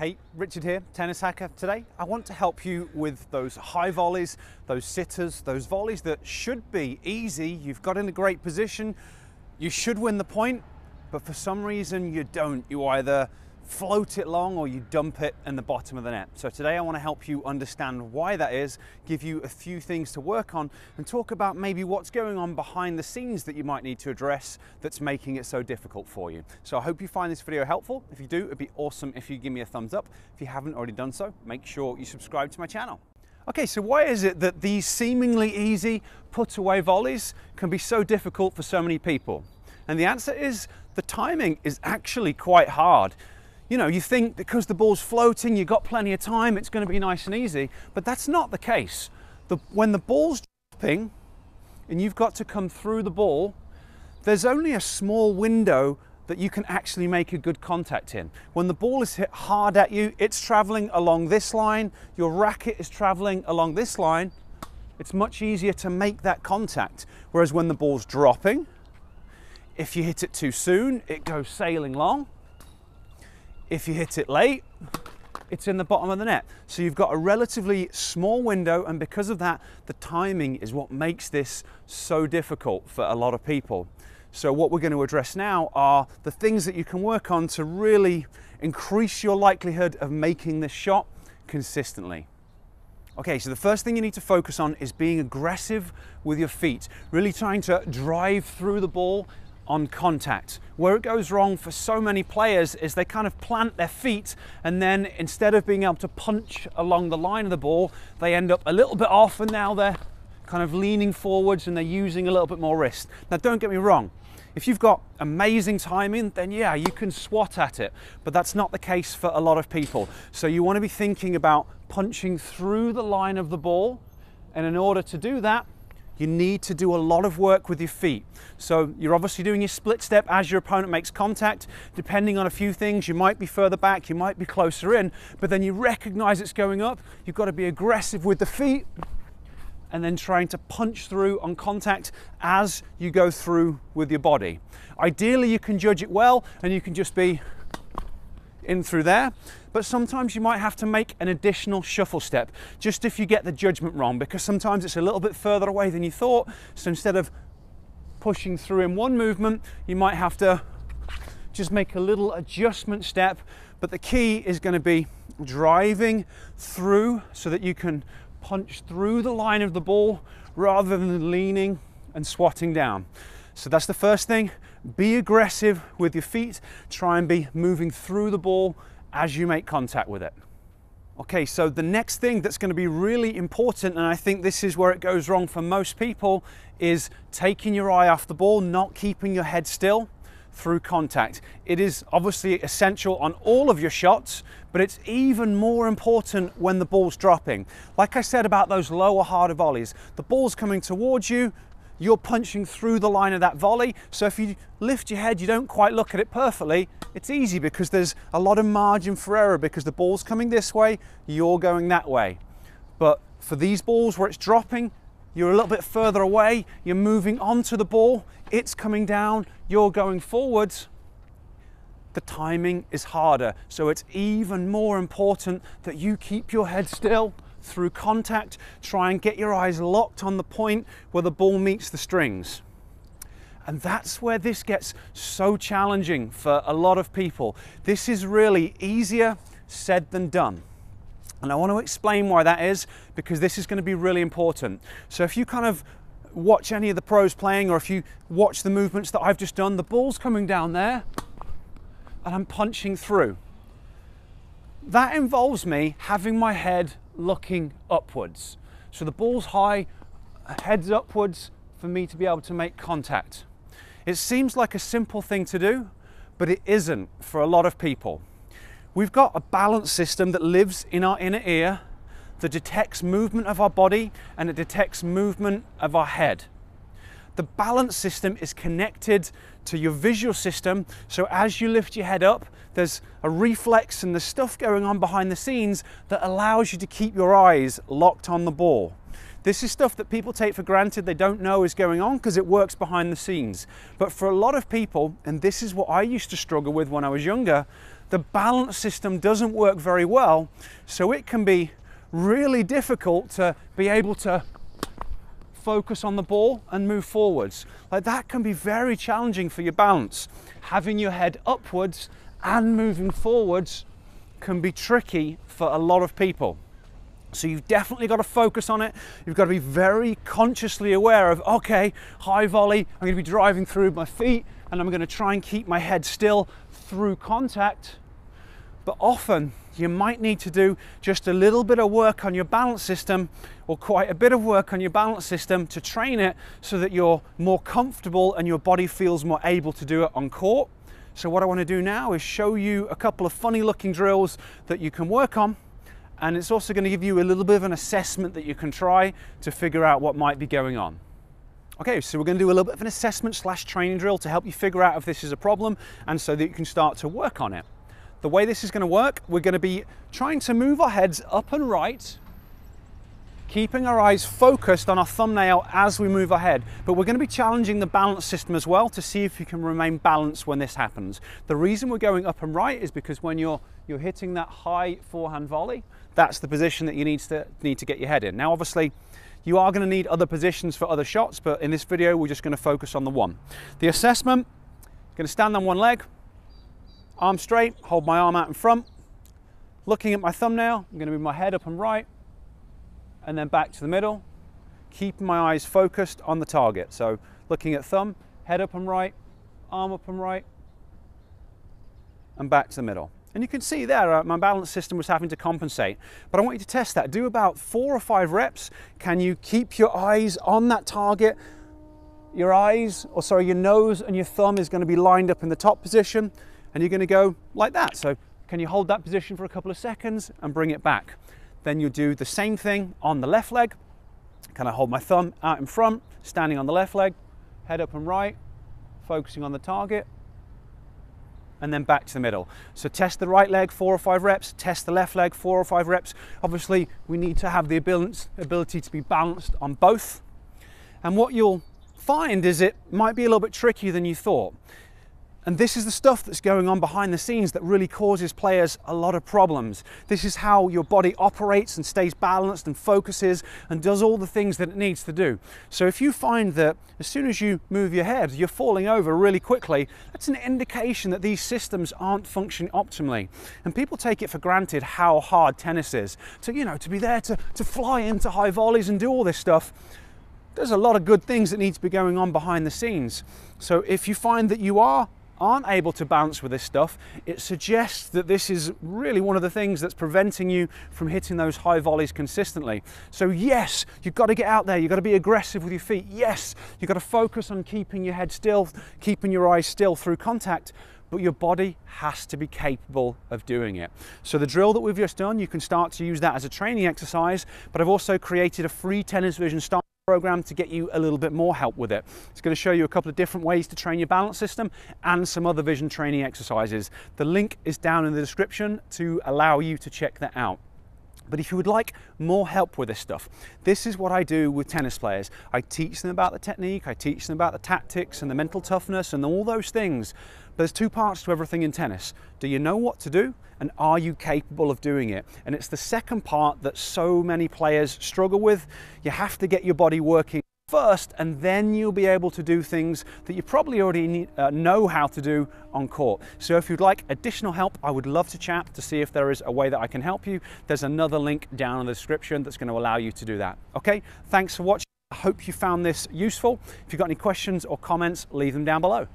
Hey, Richard here, Tennis Hacker. Today I want to help you with those high volleys, those sitters, those volleys that should be easy. You've got in a great position, you should win the point, but for some reason you don't. You either float it long or you dump it in the bottom of the net. So today I want to help you understand why that is, give you a few things to work on, and talk about maybe what's going on behind the scenes that you might need to address that's making it so difficult for you. So I hope you find this video helpful. If you do, it'd be awesome if you give me a thumbs up. If you haven't already done so, make sure you subscribe to my channel. Okay, so why is it that these seemingly easy put-away volleys can be so difficult for so many people? And the answer is the timing is actually quite hard. You know, you think because the ball's floating, you've got plenty of time, it's going to be nice and easy, but that's not the case. When the ball's dropping and you've got to come through the ball, there's only a small window that you can actually make a good contact in. When the ball is hit hard at you, it's traveling along this line, your racket is traveling along this line, it's much easier to make that contact. Whereas when the ball's dropping, if you hit it too soon, it goes sailing long. If you hit it late, it's in the bottom of the net. So you've got a relatively small window, and because of that, the timing is what makes this so difficult for a lot of people. So what we're going to address now are the things that you can work on to really increase your likelihood of making this shot consistently. Okay, so the first thing you need to focus on is being aggressive with your feet, really trying to drive through the ball on contact. Where it goes wrong for so many players is they kind of plant their feet, and then instead of being able to punch along the line of the ball, they end up a little bit off, and now they're kind of leaning forwards and they're using a little bit more wrist. Now don't get me wrong, if you've got amazing timing, then yeah, you can swat at it, but that's not the case for a lot of people. So you want to be thinking about punching through the line of the ball, and in order to do that, you need to do a lot of work with your feet. So you're obviously doing your split step as your opponent makes contact. Depending on a few things, you might be further back, you might be closer in, but then you recognize it's going up. You've got to be aggressive with the feet and then trying to punch through on contact as you go through with your body. Ideally, you can judge it well and you can just be in through there, but sometimes you might have to make an additional shuffle step just if you get the judgment wrong, because sometimes it's a little bit further away than you thought. So instead of pushing through in one movement, you might have to just make a little adjustment step. But the key is going to be driving through so that you can punch through the line of the ball rather than leaning and swatting down. So that's the first thing. Be aggressive with your feet. Try and be moving through the ball as you make contact with it. Okay, so the next thing that's going to be really important, and I think this is where it goes wrong for most people, is taking your eye off the ball, not keeping your head still through contact. It is obviously essential on all of your shots, but it's even more important when the ball's dropping. Like I said about those lower, harder volleys, the ball's coming towards you, you're punching through the line of that volley. So if you lift your head, you don't quite look at it perfectly, it's easy because there's a lot of margin for error because the ball's coming this way, you're going that way. But for these balls where it's dropping, you're a little bit further away, you're moving onto the ball, it's coming down, you're going forwards. The timing is harder. So it's even more important that you keep your head still through contact. Try and get your eyes locked on the point where the ball meets the strings. And that's where this gets so challenging for a lot of people. This is really easier said than done. And I want to explain why that is, because this is going to be really important. So if you kind of watch any of the pros playing, or if you watch the movements that I've just done, the ball's coming down there and I'm punching through. That involves me having my head looking upwards. So the ball's high, head's upwards for me to be able to make contact. It seems like a simple thing to do, but it isn't for a lot of people. We've got a balance system that lives in our inner ear that detects movement of our body and it detects movement of our head. The balance system is connected to your visual system, so as you lift your head up, there's a reflex and there's stuff going on behind the scenes that allows you to keep your eyes locked on the ball. This is stuff that people take for granted, they don't know is going on because it works behind the scenes. But for a lot of people, and this is what I used to struggle with when I was younger, the balance system doesn't work very well, so it can be really difficult to be able to focus on the ball and move forwards. Like, that can be very challenging for your balance. Having your head upwards and moving forwards can be tricky for a lot of people. So you've definitely got to focus on it. You've got to be very consciously aware of, okay, high volley, I'm going to be driving through my feet and I'm going to try and keep my head still through contact. But often you might need to do just a little bit of work on your balance system, or quite a bit of work on your balance system to train it so that you're more comfortable and your body feels more able to do it on court. So what I want to do now is show you a couple of funny looking drills that you can work on. And it's also going to give you a little bit of an assessment that you can try to figure out what might be going on. Okay, so we're going to do a little bit of an assessment / training drill to help you figure out if this is a problem and so that you can start to work on it. The way this is going to work, we're going to be trying to move our heads up and right, keeping our eyes focused on our thumbnail as we move our head. But we're going to be challenging the balance system as well to see if you can remain balanced when this happens. The reason we're going up and right is because when you're hitting that high forehand volley, that's the position that you need to get your head in. Now, obviously, you are going to need other positions for other shots, but in this video, we're just going to focus on the one. The assessment, going to stand on one leg, arm straight, hold my arm out in front, looking at my thumbnail, I'm going to move my head up and right, and then back to the middle, keeping my eyes focused on the target. So looking at thumb, head up and right, arm up and right, and back to the middle. And you can see there, my balance system was having to compensate. But I want you to test that. Do about 4 or 5 reps. Can you keep your eyes on that target? Your nose and your thumb is going to be lined up in the top position, and you're going to go like that. So can you hold that position for a couple of seconds and bring it back? Then you do the same thing on the left leg. Can I hold my thumb out in front, standing on the left leg, head up and right, focusing on the target, and then back to the middle. So test the right leg, 4 or 5 reps, test the left leg, 4 or 5 reps. Obviously, we need to have the ability to be balanced on both. And what you'll find is it might be a little bit trickier than you thought. And this is the stuff that's going on behind the scenes that really causes players a lot of problems. This is how your body operates and stays balanced and focuses and does all the things that it needs to do. So if you find that as soon as you move your head, you're falling over really quickly, that's an indication that these systems aren't functioning optimally. And people take it for granted how hard tennis is. To be there to fly into high volleys and do all this stuff. There's a lot of good things that need to be going on behind the scenes. So if you find that you aren't able to balance with this stuff, it suggests that this is really one of the things that's preventing you from hitting those high volleys consistently. So yes, you've got to get out there, you've got to be aggressive with your feet. Yes, you've got to focus on keeping your head still, keeping your eyes still through contact, but your body has to be capable of doing it. So the drill that we've just done, you can start to use that as a training exercise, but I've also created a free Tennis Vision style program to get you a little bit more help with it. It's going to show you a couple of different ways to train your balance system and some other vision training exercises. The link is down in the description to allow you to check that out. But if you would like more help with this stuff, this is what I do with tennis players. I teach them about the technique, I teach them about the tactics and the mental toughness and all those things. But there's 2 parts to everything in tennis. Do you know what to do? And are you capable of doing it? And it's the second part that so many players struggle with. You have to get your body working first, and then you'll be able to do things that you probably already know how to do on court. So if you'd like additional help, I would love to chat to see if there is a way that I can help you. There's another link down in the description that's going to allow you to do that. Okay, thanks for watching. I hope you found this useful. If you've got any questions or comments, leave them down below.